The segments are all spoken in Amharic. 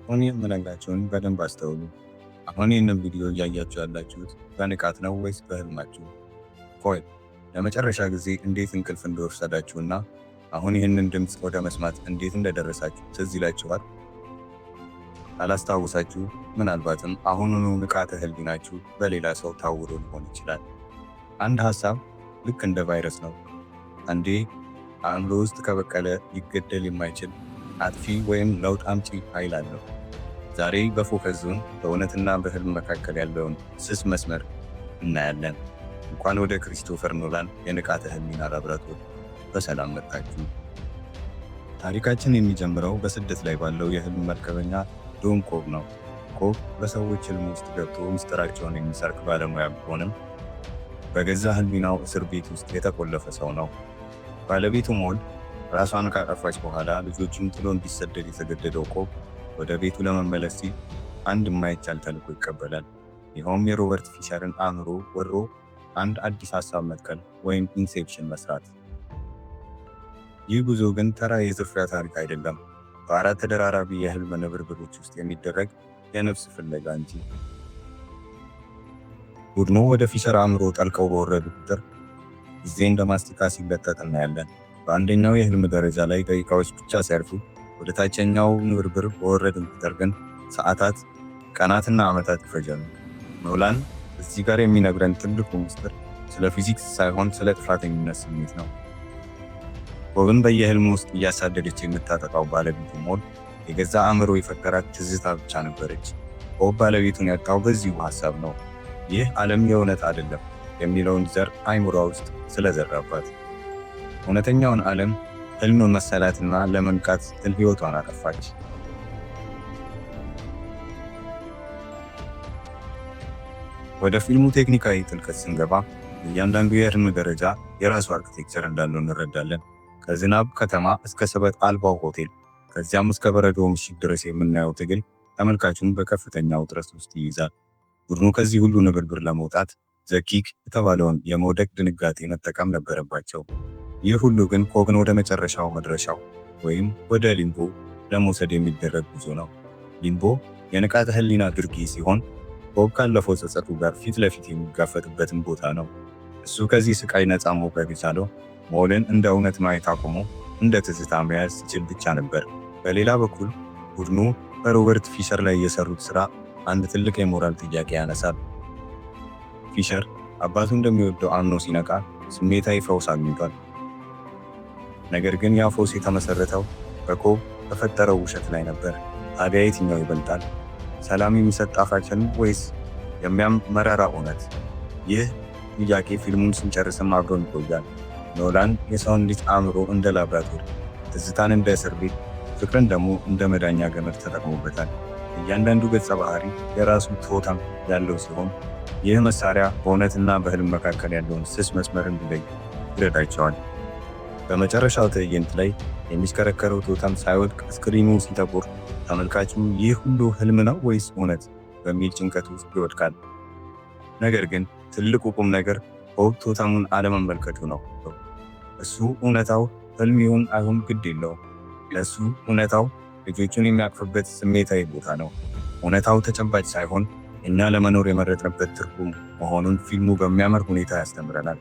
አሁን የምነግራችሁን በደንብ አስተውሉ። አሁን ይህንን ቪዲዮ እያያችሁ ያላችሁት በንቃት ነው ወይስ በህልማችሁ? ቆይ ለመጨረሻ ጊዜ እንዴት እንቅልፍ እንደወሰዳችሁና አሁን ይህንን ድምፅ ወደ መስማት እንዴት እንደደረሳችሁ ትዝ ይላችኋል? ካላስታውሳችሁ ምናልባትም አሁኑኑ ንቃተ ህሊናችሁ በሌላ ሰው ታውሮ ሊሆን ይችላል። አንድ ሐሳብ ልክ እንደ ቫይረስ ነው። አንዴ አእምሮ ውስጥ ከበቀለ ሊገደል የማይችል አጥፊ ወይም ለውጥ አምጪ ኃይል አለው። ዛሬ በፎከስ ዞን በእውነትና በህልም መካከል ያለውን ስስ መስመር እናያለን። እንኳን ወደ ክሪስቶፈር ኖላን የንቃተ ህሊና ላብራቶሪ በሰላም መጣችሁ። ታሪካችን የሚጀምረው በስደት ላይ ባለው የህልም መርከበኛ ዶን ኮብ ነው። ኮብ በሰዎች ህልም ውስጥ ገብቶ ምስጢራቸውን የሚሰርቅ ባለሙያ ቢሆንም በገዛ ህሊናው እስር ቤት ውስጥ የተቆለፈ ሰው ነው። ባለቤቱ ሞል ራሷን ካጠፋች በኋላ ልጆቹን ጥሎ እንዲሰደድ የተገደደው ኮብ ወደ ቤቱ ለመመለስ ሲል አንድ የማይቻል ተልዕኮ ይቀበላል። ይኸውም የሮበርት ፊሸርን አእምሮ ወሮ አንድ አዲስ ሐሳብ መትከል ወይም ኢንሴፕሽን መስራት። ይህ ጉዞ ግን ተራ የዝርፊያ ታሪክ አይደለም፣ በአራት ተደራራቢ የህልም ንብርብሮች ውስጥ የሚደረግ የነፍስ ፍለጋ እንጂ። ቡድኑ ወደ ፊሸር አእምሮ ጠልቀው በወረዱ ቁጥር ጊዜ እንደ ማስቲካ ሲለጠጥ እናያለን። በአንደኛው የህልም ደረጃ ላይ ደቂቃዎች ብቻ ሲያልፉ ወደ ታችኛው ንብርብር በወረድን ቁጥር ግን ሰዓታት፣ ቀናትና ዓመታት ይፈጃሉ። ኖላን እዚህ ጋር የሚነግረን ትልቁ ምስጢር ስለ ፊዚክስ ሳይሆን ስለ ጥፋተኝነት ስሜት ነው። ኮብን በየህልሙ ውስጥ እያሳደደች የምታጠቃው ባለቤቱ ሞል የገዛ አእምሮ የፈጠራት ትዝታ ብቻ ነበረች። ኮብ ባለቤቱን ያጣው በዚሁ ሐሳብ ነው። ይህ ዓለም የእውነት አይደለም የሚለውን ዘር አእምሯ ውስጥ ስለዘራባት እውነተኛውን ዓለም ህልም መሰላትና ለመንቃት ስትል ህይወቷን አጠፋች። ወደ ፊልሙ ቴክኒካዊ ጥልቀት ስንገባ እያንዳንዱ የህልም ደረጃ የራሱ አርኪቴክቸር እንዳለው እንረዳለን። ከዝናብ ከተማ እስከ ስበት አልባው ሆቴል፣ ከዚያም እስከ በረዶ ምሽግ ድረስ የምናየው ትግል ተመልካቹን በከፍተኛ ውጥረት ውስጥ ይይዛል። ቡድኑ ከዚህ ሁሉ ንብርብር ለመውጣት ዘኪክ የተባለውን የመውደቅ ድንጋጤ መጠቀም ነበረባቸው። ይህ ሁሉ ግን ኮብን ወደ መጨረሻው መድረሻው ወይም ወደ ሊምቦ ለመውሰድ የሚደረግ ጉዞ ነው። ሊምቦ የንቃተ ህሊና ድርጊ ሲሆን ኮብ ካለፈው ጸጸቱ ጋር ፊት ለፊት የሚጋፈጥበትን ቦታ ነው። እሱ ከዚህ ስቃይ ነፃ መውጣት የቻለው ሞልን እንደ እውነት ማየት አቁሞ እንደ ትዝታ መያዝ ሲችል ብቻ ነበር። በሌላ በኩል ቡድኑ በሮበርት ፊሸር ላይ የሰሩት ስራ አንድ ትልቅ የሞራል ጥያቄ ያነሳል። ፊሸር አባቱ እንደሚወደው አምኖ ሲነቃ ስሜታዊ ፈውስ አግኝቷል። ነገር ግን ያ ፈውስ የተመሰረተው በኮብ በፈጠረው ውሸት ላይ ነበር። ታዲያ የትኛው ይበልጣል? ሰላም የሚሰጥ ጣፋጭ ህልም ወይስ የሚያም መራራ እውነት? ይህ ጥያቄ ፊልሙን ስንጨርስም አብሮን ይቆያል። ኖላን የሰውን ልጅ አእምሮ እንደ ላብራቶሪ፣ ትዝታን እንደ እስር ቤት፣ ፍቅርን ደግሞ እንደ መዳኛ ገመድ ተጠቅሞበታል። እያንዳንዱ ገጸ ባህሪ የራሱ ቶተም ያለው ሲሆን ይህ መሳሪያ በእውነትና በህልም መካከል ያለውን ስስ መስመር እንዲለይ ይረዳቸዋል። በመጨረሻው ትዕይንት ላይ የሚሽከረከረው ቶተም ሳይወድቅ ስክሪኑ ሲጠቁር ተመልካቹ ይህ ሁሉ ህልም ነው ወይስ እውነት በሚል ጭንቀት ውስጥ ይወድቃል። ነገር ግን ትልቁ ቁም ነገር ኮብ ቶተሙን አለመመልከቱ ነው። እሱ እውነታው ህልም ይሁን አይሁን ግድ የለውም። ለእሱ እውነታው ልጆቹን የሚያቅፍበት ስሜታዊ ቦታ ነው። እውነታው ተጨባጭ ሳይሆን እኛ ለመኖር የመረጥንበት ትርጉም መሆኑን ፊልሙ በሚያምር ሁኔታ ያስተምረናል።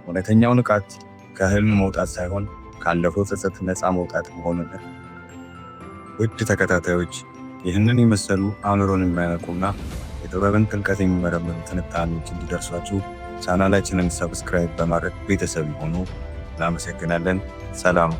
እውነተኛው ንቃት ከህልም መውጣት ሳይሆን ካለፈው ጸጸት ነፃ መውጣት መሆኑን። ውድ ተከታታዮች፣ ይህንን የመሰሉ አእምሮን የሚያነቁና የጥበብን ጥልቀት የሚመረምሩ ትንታኔዎች እንዲደርሷችሁ ቻናላችንን ሰብስክራይብ በማድረግ ቤተሰብ ይሁኑ። እናመሰግናለን። ሰላም።